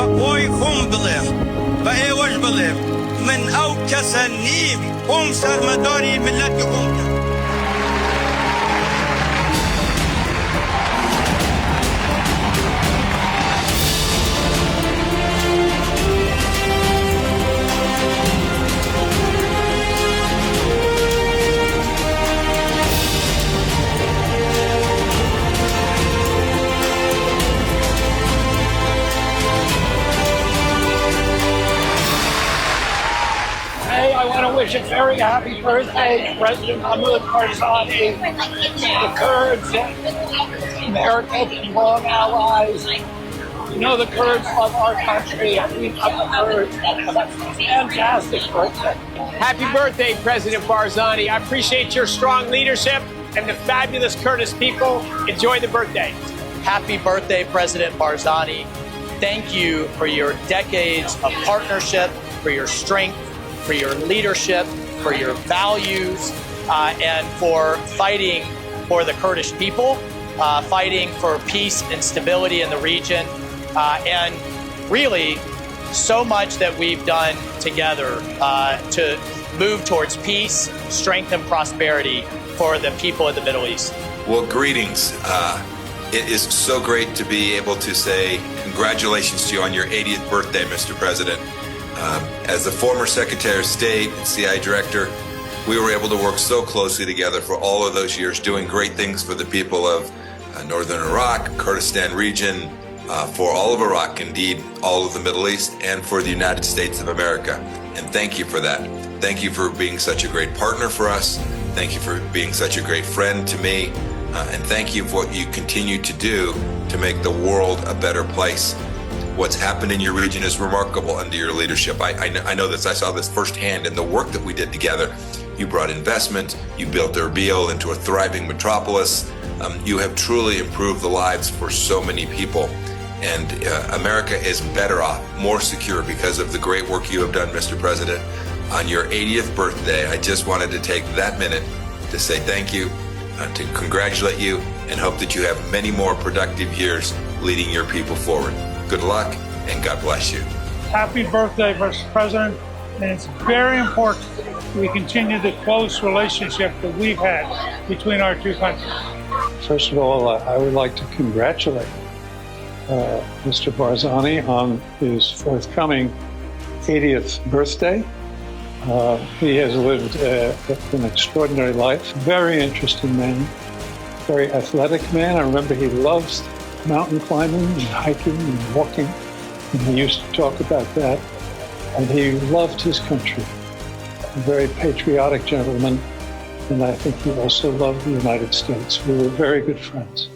Oy kum bılım, ve evaj bılım, min ev kesen nim, kum sermedari millet yukum. I want to wish a very happy birthday to President Mesud Barzani, the Kurds, America, long allies. You know the Kurds love our country, and we love the Kurds. Fantastic birthday. Happy birthday, President Barzani. I appreciate your strong leadership and the fabulous Kurdish people. Enjoy the birthday. Happy birthday, President Barzani. Thank you for your decades of partnership, for your strength, for your leadership, for your values, and for fighting for the Kurdish people, fighting for peace and stability in the region, and really so much that we've done together to move towards peace, strength, and prosperity for the people of the Middle East. Well, greetings. It is so great to be able to say congratulations to you on your 80th birthday, Mr. President. As the former Secretary of State and CI Director, we were able to work so closely together for all of those years, doing great things for the people of Northern Iraq, Kurdistan region, for all of Iraq, indeed, all of the Middle East, and for the United States of America. And thank you for that. Thank you for being such a great partner for us. Thank you for being such a great friend to me. And thank you for what you continue to do to make the world a better place. What's happened in your region is remarkable under your leadership. I know this. I saw this firsthand in the work that we did together. You brought investment. You built Erbil into a thriving metropolis. You have truly improved the lives for so many people. And America is better off, more secure because of the great work you have done, Mr. President. On your 80th birthday, I just wanted to take that minute to say thank you, to congratulate you, and hope that you have many more productive years leading your people forward. Good luck, and God bless you. Happy birthday, Mr. President. And it's very important we continue the close relationship that we've had between our two countries. First of all, I would like to congratulate Mr. Barzani on his forthcoming 80th birthday. He has lived an extraordinary life, very interesting man, very athletic man. I remember he loves mountain climbing and hiking and walking, and he used to talk about that. And he loved his country, a very patriotic gentleman, and I think he also loved the United States. We were very good friends.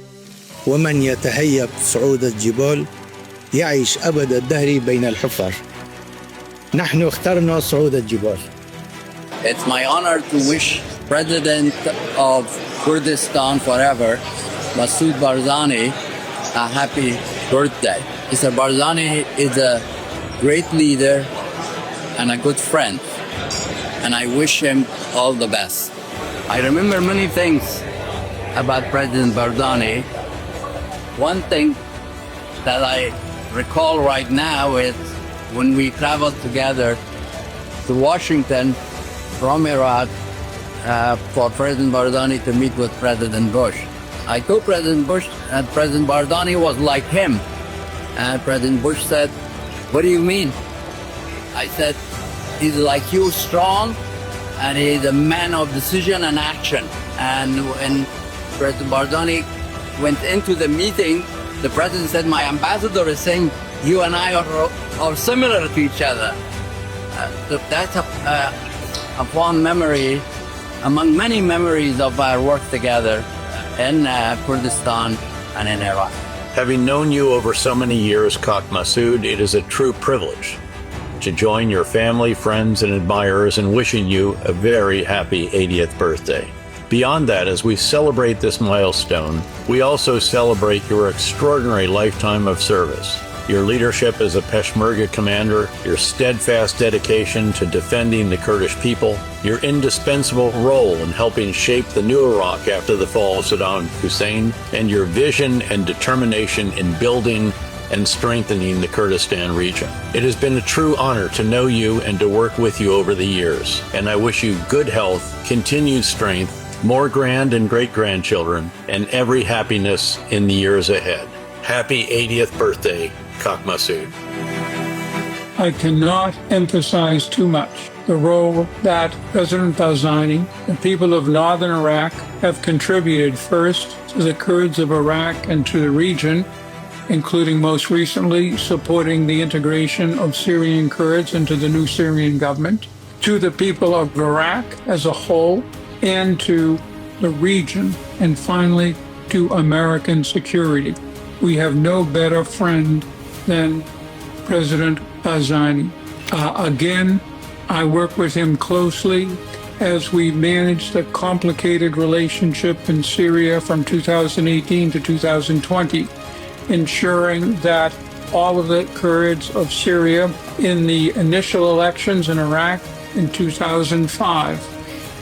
ومن يتهيب صعود الجبال يعيش أبد الدهر بين الحفر. نحن اخترنا صعود الجبال. It's my honor to wish President of Kurdistan forever, Mesud Barzani, a happy birthday. Mr. Barzani is a great leader and a good friend, and I wish him all the best. I remember many things about President Barzani. One thing that I recall right now is when we traveled together to Washington from Iraq for President Barzani to meet with President Bush. I told President Bush that President Barzani was like him. And President Bush said, "What do you mean?" I said, "He's like you, strong, and he's a man of decision and action." And when President Barzani went into the meeting, the president said, "My ambassador is saying you and I are similar to each other." That's a fond memory among many memories of our work together in Kurdistan and in Iraq. Having known you over so many years, Kak Mesud, it is a true privilege to join your family, friends, and admirers in wishing you a very happy 80th birthday. Beyond that, as we celebrate this milestone, we also celebrate your extraordinary lifetime of service, your leadership as a Peshmerga commander, your steadfast dedication to defending the Kurdish people, your indispensable role in helping shape the new Iraq after the fall of Saddam Hussein, and your vision and determination in building and strengthening the Kurdistan region. It has been a true honor to know you and to work with you over the years, and I wish you good health, continued strength, more grand and great-grandchildren, and every happiness in the years ahead. Happy 80th birthday, Kak Masud. I cannot emphasize too much the role that President Barzani, the people of northern Iraq, have contributed first to the Kurds of Iraq and to the region, including most recently supporting the integration of Syrian Kurds into the new Syrian government, to the people of Iraq as a whole, and to the region, and finally to American security. We have no better friend than President Barzani. Again, I work with him closely as we manage the complicated relationship in Syria from 2018 to 2020, ensuring that all of the Kurds of Syria in the initial elections in Iraq in 2005,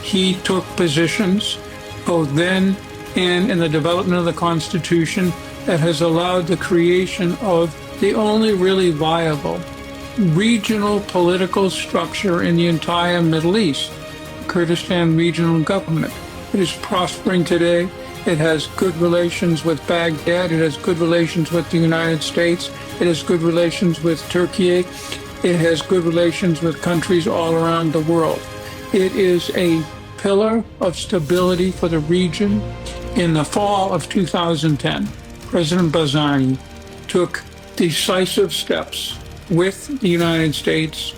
he took positions both then and in the development of the Constitution that has allowed the creation of the only really viable regional political structure in the entire Middle East, the Kurdistan Regional Government. It is prospering today. It has good relations with Baghdad. It has good relations with the United States. It has good relations with Turkey. It has good relations with countries all around the world. It is a pillar of stability for the region. In the fall of 2010, President Barzani took decisive steps with the United States,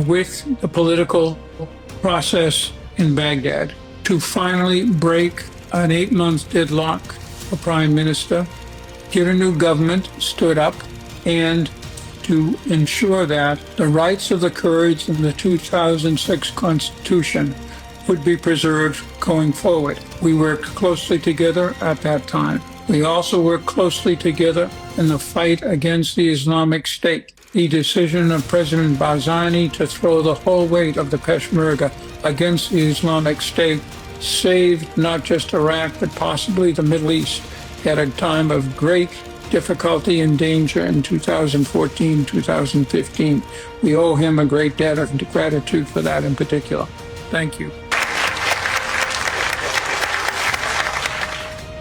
with the political process in Baghdad, to finally break an 8-month deadlock for Prime Minister, get a new government stood up, and to ensure that the rights of the Kurds in the 2006 Constitution would be preserved going forward. We worked closely together at that time. We also worked closely together in the fight against the Islamic State. The decision of President Barzani to throw the whole weight of the Peshmerga against the Islamic State saved not just Iraq, but possibly the Middle East at a time of great difficulty and danger in 2014, 2015. We owe him a great debt of gratitude for that in particular. Thank you.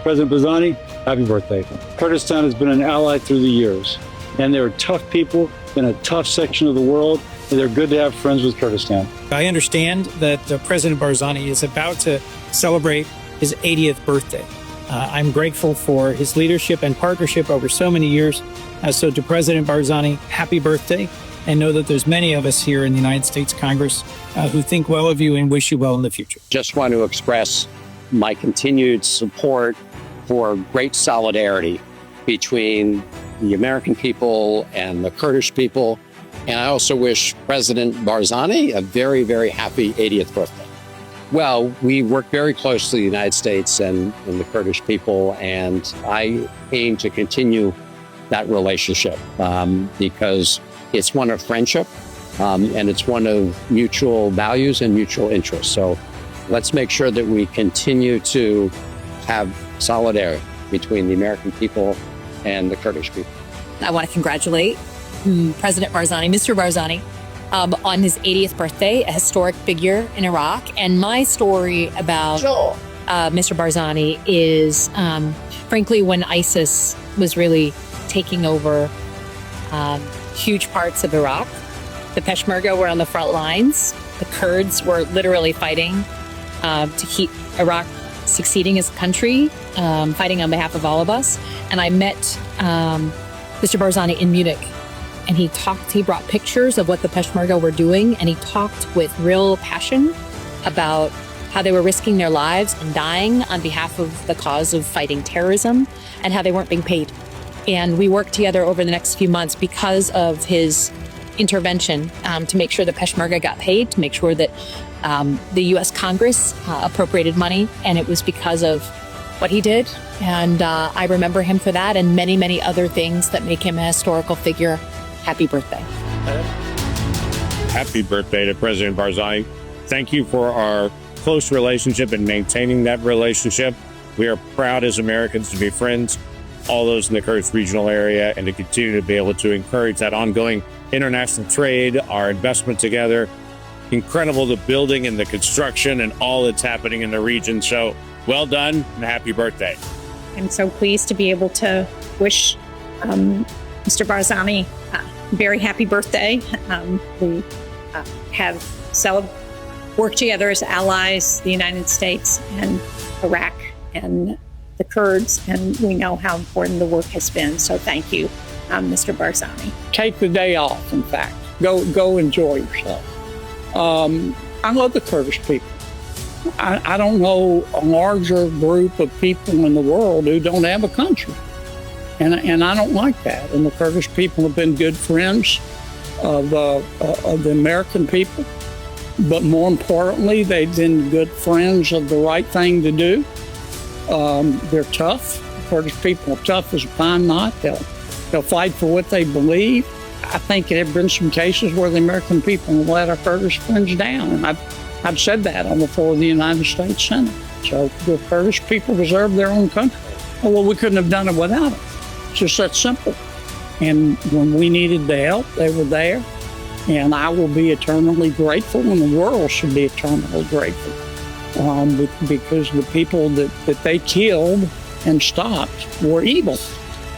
President Barzani, happy birthday. Kurdistan has been an ally through the years, and they're tough people in a tough section of the world, and they're good to have friends with Kurdistan. I understand that President Barzani is about to celebrate his 80th birthday. I'm grateful for his leadership and partnership over so many years. So to President Barzani, happy birthday, and know that there's many of us here in the United States Congress who think well of you and wish you well in the future. Just want to express my continued support for great solidarity between the American people and the Kurdish people. And I also wish President Barzani a very, very happy 80th birthday. Well, we work very closely with the United States and the Kurdish people, and I aim to continue that relationship because it's one of friendship and it's one of mutual values and mutual interests. So let's make sure that we continue to have solidarity between the American people and the Kurdish people. I want to congratulate President Barzani, Mr. Barzani, on his 80th birthday, a historic figure in Iraq. And my story about Mr. Barzani is, frankly, when ISIS was really taking over huge parts of Iraq, the Peshmerga were on the front lines. The Kurds were literally fighting to keep Iraq succeeding as a country, fighting on behalf of all of us. And I met Mr. Barzani in Munich, and he brought pictures of what the Peshmerga were doing, and he talked with real passion about how they were risking their lives and dying on behalf of the cause of fighting terrorism, and how they weren't being paid. And we worked together over the next few months because of his intervention to make sure the Peshmerga got paid, to make sure that the U.S. Congress appropriated money, and it was because of what he did. And I remember him for that and many, many other things that make him a historical figure. Happy birthday. Happy birthday to President Barzani. Thank you for our close relationship and maintaining that relationship. We are proud as Americans to be friends. all those in the Kurdish regional area, and to continue to be able to encourage that ongoing international trade, our investment together. Incredible, the building and the construction and all that's happening in the region. So well done and happy birthday. I'm so pleased to be able to wish Mr. Barzani a very happy birthday. We have worked together as allies, the United States and Iraq and the Kurds, and we know how important the work has been. So thank you, Mr. Barzani. Take the day off, in fact. Go enjoy yourself. I love the Kurdish people. I don't know a larger group of people in the world who don't have a country. And I don't like that. And the Kurdish people have been good friends of the American people. But more importantly, they've been good friends of the right thing to do. They're tough. The Kurdish people are tough as a pine knot. They'll fight for what they believe. I think there have been some cases where the American people have let our Kurdish friends down. And I've said that on the floor of the United States Senate. So the Kurdish people deserve their own country. Well, we couldn't have done it without them. It's just that simple. And when we needed the help, they were there. And I will be eternally grateful, and the world should be eternally grateful. Because the people that they killed and stopped were evil.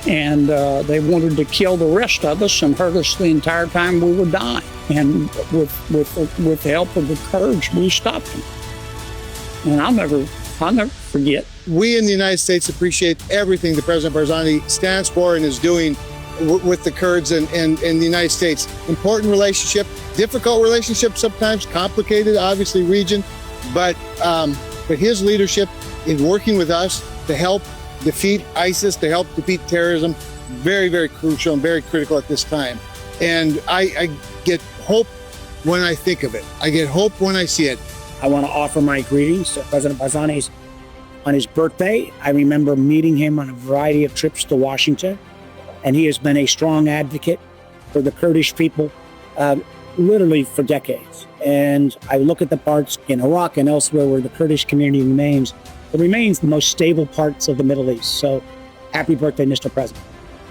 And they wanted to kill the rest of us and hurt us the entire time we were dying. And with the help of the Kurds, we stopped them. And I'll never forget. We in the United States appreciate everything that President Barzani stands for and is doing with the Kurds and the United States. Important relationship, difficult relationship sometimes, complicated, obviously, region. But his leadership in working with us to help defeat ISIS, to help defeat terrorism, very, very crucial and very critical at this time. And I get hope when I think of it. I get hope when I see it. I want to offer my greetings to President Barzani on his birthday. I remember meeting him on a variety of trips to Washington, and he has been a strong advocate for the Kurdish people, literally for decades. And I look at the parts in Iraq and elsewhere where the Kurdish community remains. It remains the most stable parts of the Middle East. So happy birthday, Mr. President.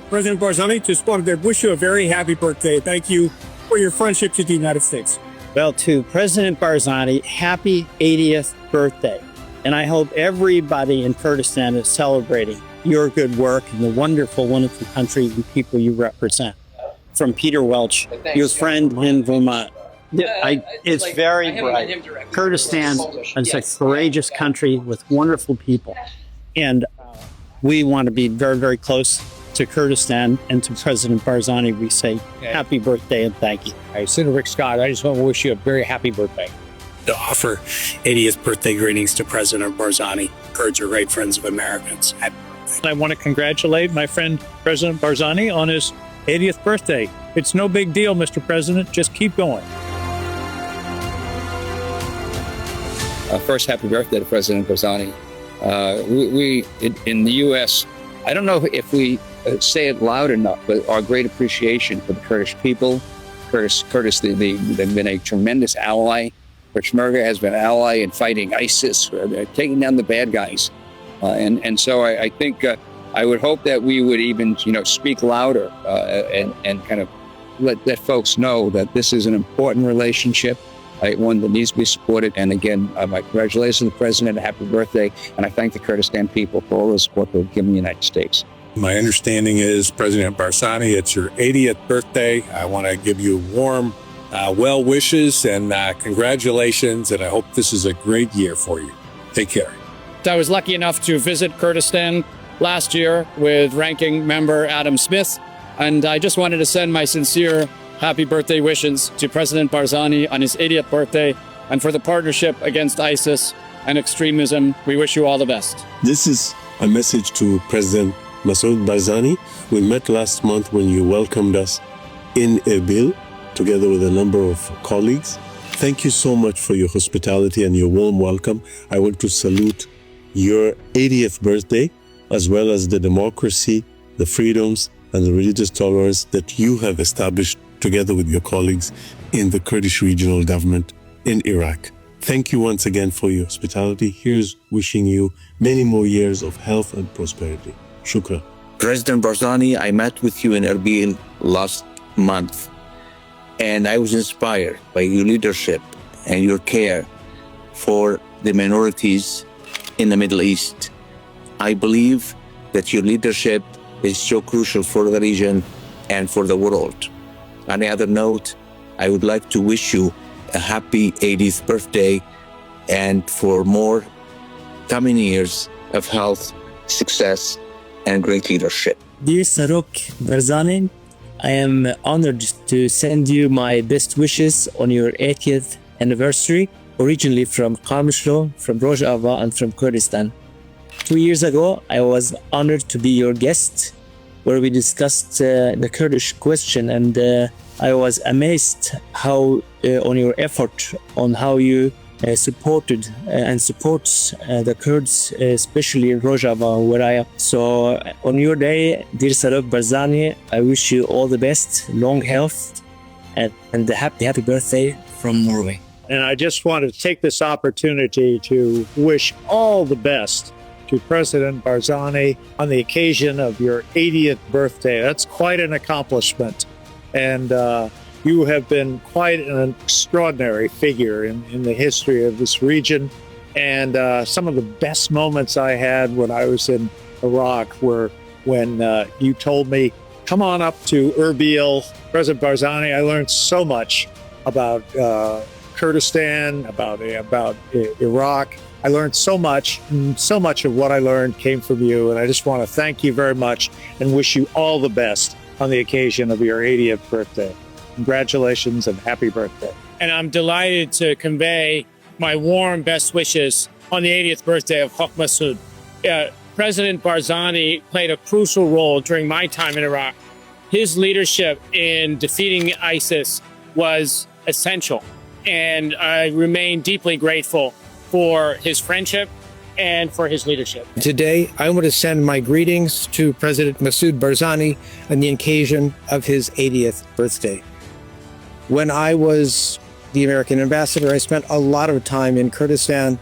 President Barzani, just wanted to wish you a very happy birthday. Thank you for your friendship to the United States. Well, to President Barzani, happy 80th birthday. And I hope everybody in Kurdistan is celebrating your good work and the wonderful, wonderful country and people you represent. From Peter Welch, your friend in Vermont. It's very bright. Kurdistan is a courageous country with wonderful people. And we want to be very, very close to Kurdistan, and to President Barzani, we say happy birthday and thank you. Hi, Senator Rick Scott, I just want to wish you a very happy birthday. To offer 80th birthday greetings to President Barzani. Kurds are great friends of Americans. I want to congratulate my friend President Barzani on his 80th birthday. It's no big deal, Mr. President. Just keep going. First, happy birthday to President Barzani. We in the U.S., I don't know if we say it loud enough, but our great appreciation for the Kurdish people. Kurdish, they've been a tremendous ally. Peshmerga has been an ally in fighting ISIS, taking down the bad guys. And so I think I would hope that we would even, speak louder and kind of let folks know that this is an important relationship, one that needs to be supported. And again, my congratulations to the President, happy birthday. And I thank the Kurdistan people for all the support they've given the United States. My understanding is, President Barzani, it's your 80th birthday. I want to give you warm well wishes and congratulations, and I hope this is a great year for you. Take care. I was lucky enough to visit Kurdistan last year with Ranking Member Adam Smith, and I just wanted to send my sincere happy birthday wishes to President Barzani on his 80th birthday, and for the partnership against ISIS and extremism. We wish you all the best. This is a message to President Mesud Barzani. We met last month when you welcomed us in Erbil, together with a number of colleagues. Thank you so much for your hospitality and your warm welcome. I want to salute your 80th birthday, as well as the democracy, the freedoms, and the religious tolerance that you have established together with your colleagues in the Kurdish regional government in Iraq. Thank you once again for your hospitality. Here's wishing you many more years of health and prosperity. Shukran. President Barzani, I met with you in Erbil last month, and I was inspired by your leadership and your care for the minorities in the Middle East. I believe that your leadership is so crucial for the region and for the world. On the other note, I would like to wish you a happy 80th birthday and for more coming years of health, success, and great leadership. Dear Sarok Barzani, I am honored to send you my best wishes on your 80th anniversary, originally from Qamishlo, from Rojava, and from Kurdistan. 2 years ago, I was honored to be your guest, where we discussed the Kurdish question, and I was amazed how on your effort on how you supported and supports the Kurds, especially in Rojava, where I am. So on your day, dear Sarok Barzani, I wish you all the best, long health, and a happy birthday from Norway. And I just want to take this opportunity to wish all the best to President Barzani on the occasion of your 80th birthday. That's quite an accomplishment. And you have been quite an extraordinary figure in the history of this region. And some of the best moments I had when I was in Iraq were when you told me, come on up to Erbil. President Barzani, I learned so much about Kurdistan, about Iraq. I learned so much, and so much of what I learned came from you. And I just want to thank you very much and wish you all the best on the occasion of your 80th birthday. Congratulations and happy birthday. And I'm delighted to convey my warm best wishes on the 80th birthday of Haq Massoud. President Barzani played a crucial role during my time in Iraq. His leadership in defeating ISIS was essential, and I remain deeply grateful for his friendship and for his leadership. Today, I want to send my greetings to President Mesud Barzani on the occasion of his 80th birthday. When I was the American ambassador, I spent a lot of time in Kurdistan,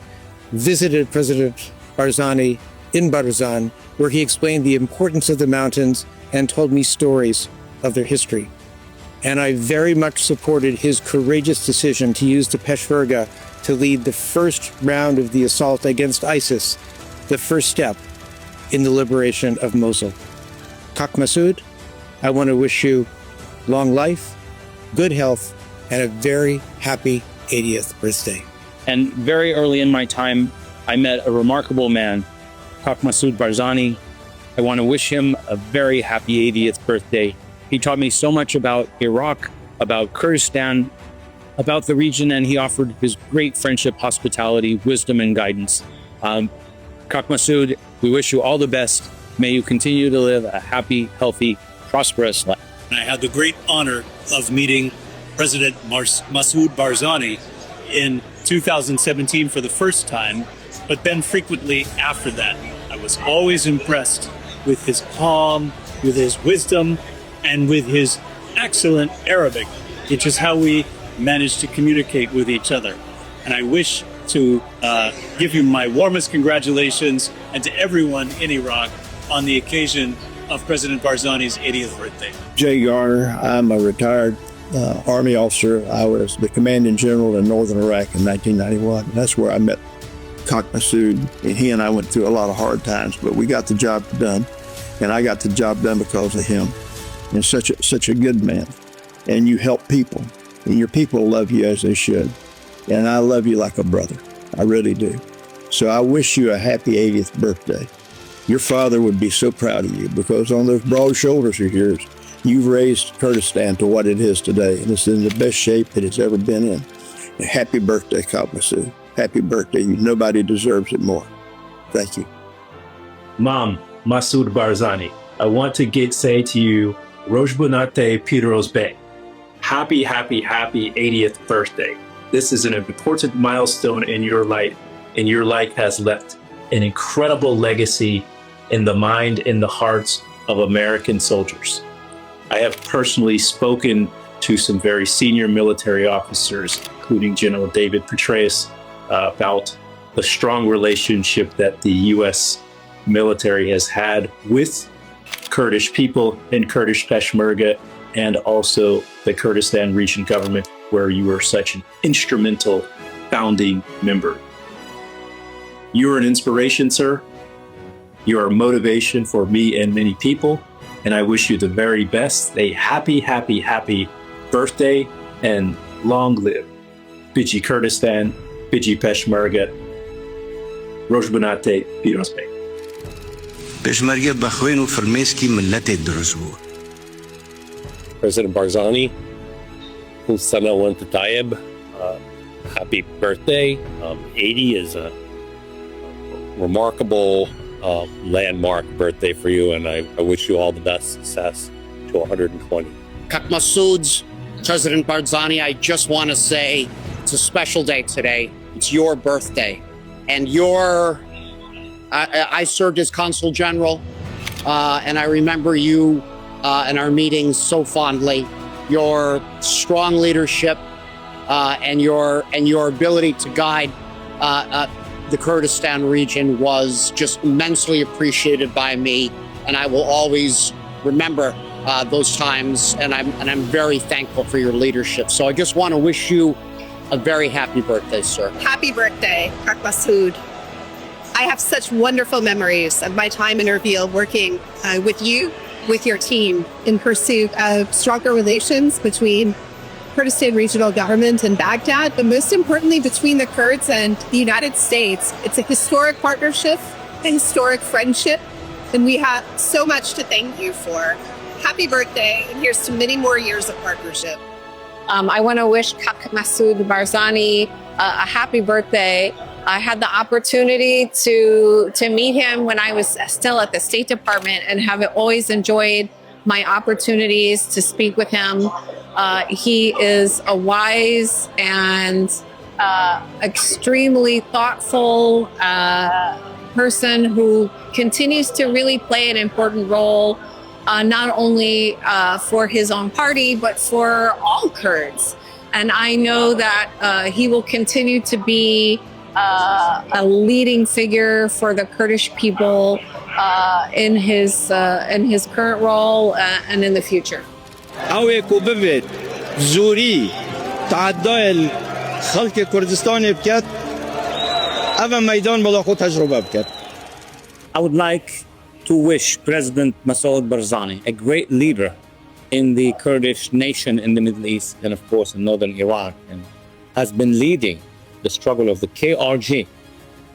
visited President Barzani in Barzan, where he explained the importance of the mountains and told me stories of their history. And I very much supported his courageous decision to use the Peshmerga to lead the first round of the assault against ISIS, the first step in the liberation of Mosul. Haq Massoud, I want to wish you long life, good health, and a very happy 80th birthday. And very early in my time, I met a remarkable man, Haq Masud Barzani. I want to wish him a very happy 80th birthday. He taught me so much about Iraq, about Kurdistan, about the region, and he offered his great friendship, hospitality, wisdom, and guidance. Haq Massoud, we wish you all the best. May you continue to live a happy, healthy, prosperous life. And I had the great honor of meeting President Masud Barzani in 2017 for the first time, but then frequently after that. I was always impressed with his calm, with his wisdom, and with his excellent Arabic, which is how we managed to communicate with each other. And I wish to give you my warmest congratulations and to everyone in Iraq on the occasion of President Barzani's 80th birthday. Jay Garner, I'm a retired Army officer. I was the commanding general in northern Iraq in 1991. That's where I met Haq Massoud. And he and I went through a lot of hard times, but we got the job done. And I got the job done because of him. And such a good man. And you help people. And your people love you as they should. And I love you like a brother. I really do. So I wish you a happy 80th birthday. Your father would be so proud of you because on those broad shoulders of yours, you've raised Kurdistan to what it is today. And it's in the best shape it has ever been in. And happy birthday, Haq Massoud. Happy birthday. Nobody deserves it more. Thank you. Mom, Masud Barzani, I want to say to you, Rojbunate Piros Bey. Happy 80th birthday. This is an important milestone in your life, and your life has left an incredible legacy in the mind and the hearts of American soldiers. I have personally spoken to some very senior military officers, including General David Petraeus, about the strong relationship that the U.S. military has had with Kurdish people in Kurdish Peshmerga and also the Kurdistan region government, where you were such an instrumental founding member. You are an inspiration, sir. You are a motivation for me and many people, and I wish you the very best. A happy, happy, happy birthday and long live Biji Kurdistan, Biji Peshmerga, Rojbanate Pirozbek. Peshmerga بخوين وفرميسكي ملتي الدرزوه. President Barzani, kul sana wa anta tayyib. Happy birthday. 80 is a remarkable landmark birthday for you, and I wish you all the best success to 120. Kak Masud, President Barzani, I just want to say it's a special day today. It's your birthday. And I served as Consul General, and I remember you in our meetings so fondly. Your strong leadership and your ability to guide the Kurdistan region was just immensely appreciated by me, and I will always remember those times. And I'm very thankful for your leadership. So I just want to wish you a very happy birthday, sir. Happy birthday, Kak Masud. I have such wonderful memories of my time in Erbil working with you, with your team, in pursuit of stronger relations between Kurdistan regional government and Baghdad, but most importantly between the Kurds and the United States. It's a historic partnership, a historic friendship, and we have so much to thank you for. Happy birthday, and here's to many more years of partnership. I want to wish Kak Masud Barzani a happy birthday. I had the opportunity to meet him when I was still at the State Department and have always enjoyed my opportunities to speak with him. He is a wise and extremely thoughtful person who continues to really play an important role, not only for his own party, but for all Kurds. And I know that he will continue to be a leading figure for the Kurdish people in his current role and in the future. اوك وببت زوري تعدى خلق كردستان بكت أما ميدان بلاخو تجربة بكت. I would like to wish President Masud Barzani, a great leader in the Kurdish nation in the Middle East and of course in northern Iraq, and has been leading the struggle of the KRG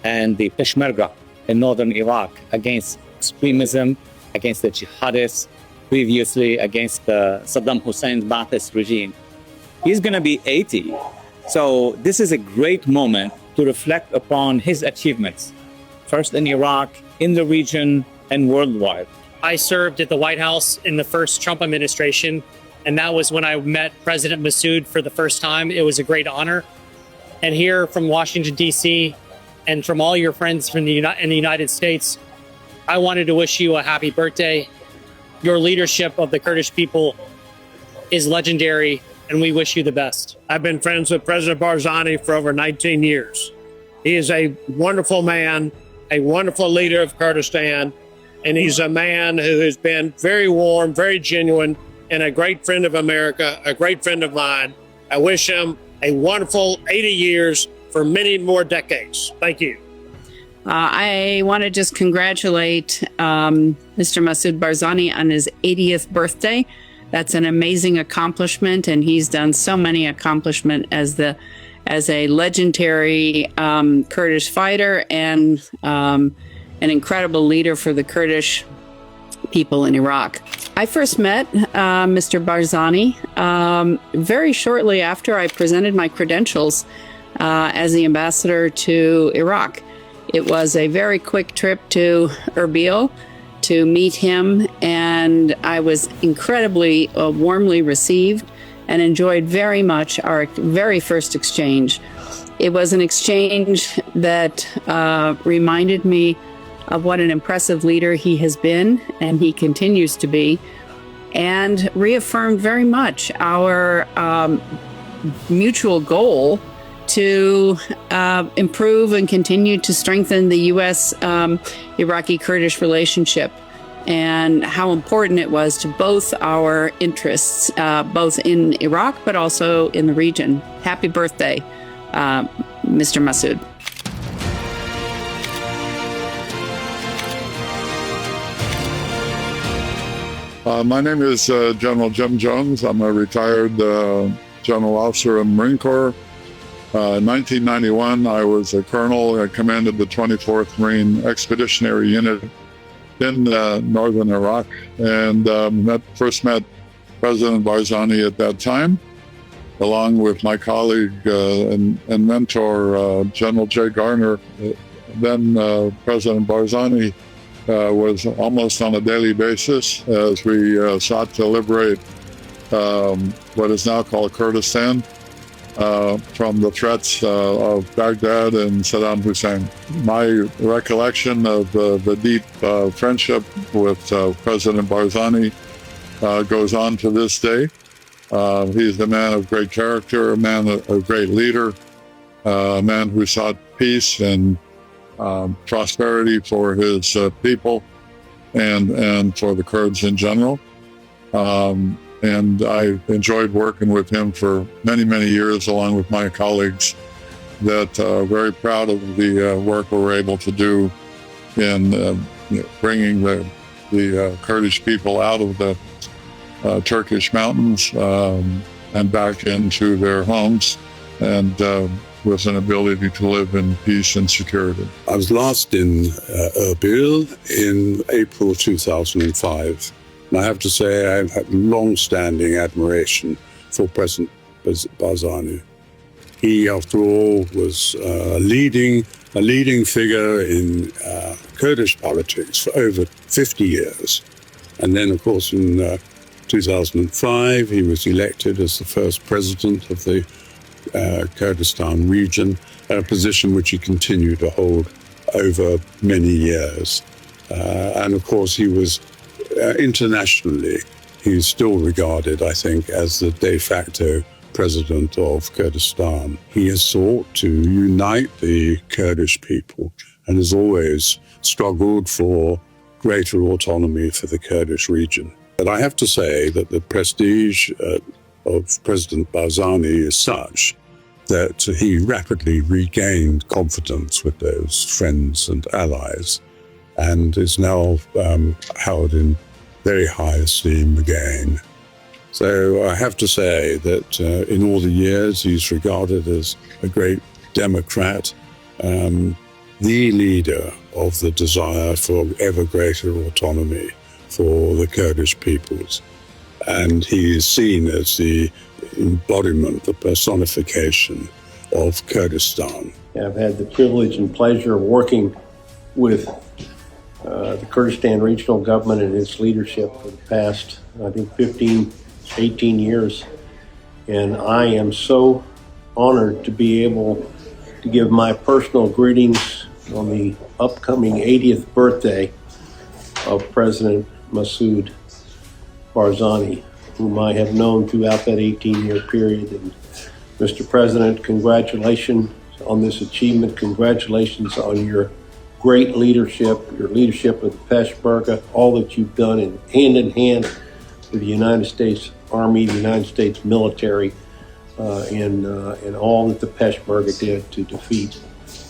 and the Peshmerga in northern Iraq against extremism, against the jihadists, previously against Saddam Hussein's Ba'athist regime. He's going to be 80. So this is a great moment to reflect upon his achievements, first in Iraq, in the region, and worldwide. I served at the White House in the first Trump administration, and that was when I met President Masud for the first time. It was a great honor. And here from Washington, D.C., and from all your friends from in the United States, I wanted to wish you a happy birthday. Your leadership of the Kurdish people is legendary, and we wish you the best. I've been friends with President Barzani for over 19 years. He is a wonderful man, a wonderful leader of Kurdistan, and he's a man who has been very warm, very genuine, and a great friend of America, a great friend of mine. I wish him a wonderful 80 years for many more decades. Thank you. I want to just congratulate Mr. Masud Barzani on his 80th birthday. That's an amazing accomplishment, and he's done so many accomplishments as a legendary Kurdish fighter and an incredible leader for the Kurdish people in Iraq. I first met Mr. Barzani very shortly after I presented my credentials as the ambassador to Iraq. It was a very quick trip to Erbil to meet him, and I was incredibly warmly received and enjoyed very much our very first exchange. It was an exchange that reminded me of what an impressive leader he has been and he continues to be, and reaffirmed very much our mutual goal to improve and continue to strengthen the U.S. Iraqi Kurdish relationship. and how important it was to both our interests, both in Iraq but also in the region. Happy birthday, Mr. Masud. My name is General Jim Jones. I'm a retired general officer in the Marine Corps. In 1991, I was a colonel. I commanded the 24th Marine Expeditionary Unit in northern Iraq, and first met President Barzani at that time, along with my colleague and mentor, General Jay Garner. Then President Barzani was almost on a daily basis as we sought to liberate what is now called Kurdistan from the threats of Baghdad and Saddam Hussein. My recollection of the deep friendship with President Barzani goes on to this day. He's a man of great character, a man, a great leader, a man who sought peace and prosperity for his people and for the Kurds in general. And I enjoyed working with him for many, many years, along with my colleagues, that very proud of the work we were able to do in bringing the Kurdish people out of the Turkish mountains and back into their homes, and with an ability to live in peace and security. I was last in Erbil in April 2005. And I have to say I've had long-standing admiration for President Barzani. He, after all, was a leading figure in Kurdish politics for over 50 years. And then, of course, in 2005, he was elected as the first president of the Kurdistan region, a position which he continued to hold over many years. And, of course, he was internationally, he's still regarded, I think, as the de facto president of Kurdistan. He has sought to unite the Kurdish people and has always struggled for greater autonomy for the Kurdish region. But I have to say that the prestige of President Barzani is such that he rapidly regained confidence with those friends and allies, and is now held in very high esteem again. So I have to say that in all the years he's regarded as a great Democrat, the leader of the desire for ever greater autonomy for the Kurdish peoples. And he is seen as the embodiment, the personification of Kurdistan. I've had the privilege and pleasure of working with the Kurdistan regional government and its leadership for the past, I think, 15, 18 years. And I am so honored to be able to give my personal greetings on the upcoming 80th birthday of President Masud Barzani, whom I have known throughout that 18-year period. And Mr. President, congratulations on this achievement. Congratulations on your great leadership, your leadership of the Peshmerga, all that you've done in hand with the United States Army, the United States military, and all that the Peshmerga did to defeat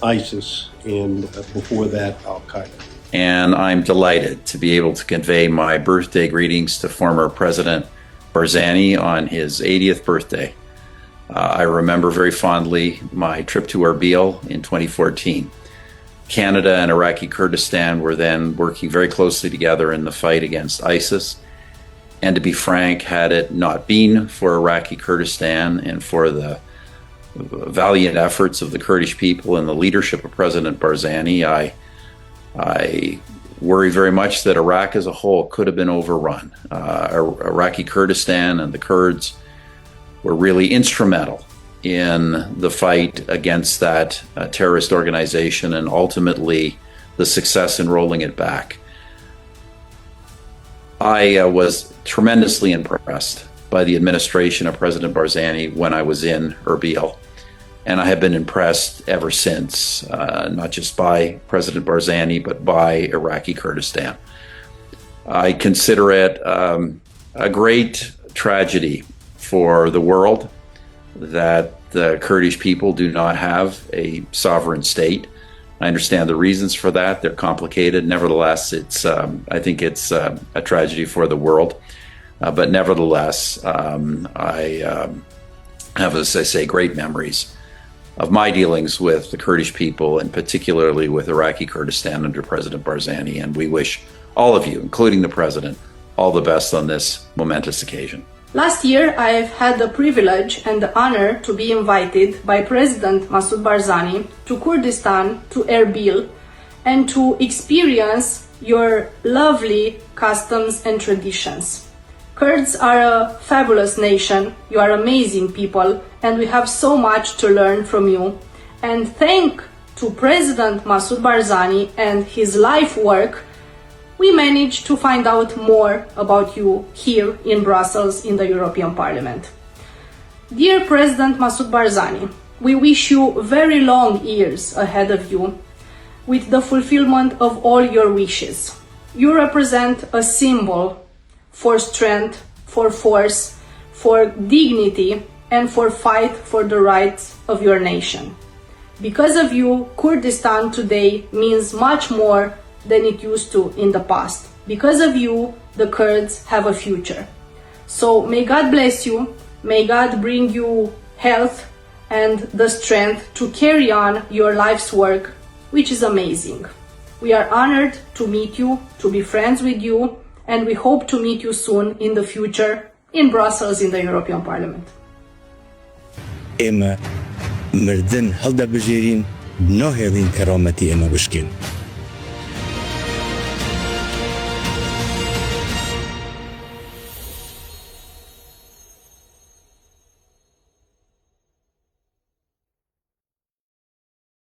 ISIS and before that, Al-Qaeda. And I'm delighted to be able to convey my birthday greetings to former President Barzani on his 80th birthday. I remember very fondly my trip to Erbil in 2014. Canada and Iraqi Kurdistan were then working very closely together in the fight against ISIS. And to be frank, had it not been for Iraqi Kurdistan and for the valiant efforts of the Kurdish people and the leadership of President Barzani, I worry very much that Iraq as a whole could have been overrun. Iraqi Kurdistan and the Kurds were really instrumental in the fight against that terrorist organization and ultimately the success in rolling it back. I was tremendously impressed by the administration of President Barzani when I was in Erbil. And I have been impressed ever since, not just by President Barzani, but by Iraqi Kurdistan. I consider it a great tragedy for the world that the Kurdish people do not have a sovereign state. I understand the reasons for that. They're complicated. Nevertheless, I think it's a tragedy for the world. But nevertheless, I have, as I say, great memories of my dealings with the Kurdish people, and particularly with Iraqi Kurdistan under President Barzani. And we wish all of you, including the President, all the best on this momentous occasion. Last year, I've had the privilege and the honor to be invited by President Mesud Barzani to Kurdistan, to Erbil, and to experience your lovely customs and traditions. Kurds are a fabulous nation, you are amazing people, and we have so much to learn from you. And thanks to President Mesud Barzani and his life work, we managed to find out more about you here in Brussels in the European Parliament. Dear President Mesud Barzani, we wish you very long years ahead of you with the fulfillment of all your wishes. You represent a symbol for strength, for force, for dignity, and for fight for the rights of your nation. Because of you, Kurdistan today means much more than it used to in the past. Because of you, the Kurds have a future. So may God bless you, may God bring you health and the strength to carry on your life's work, which is amazing. We are honored to meet you, to be friends with you, and we hope to meet you soon in the future in Brussels in the European Parliament. إما مردن هل دا بجيرين نوهلين كرامتي إما بشكين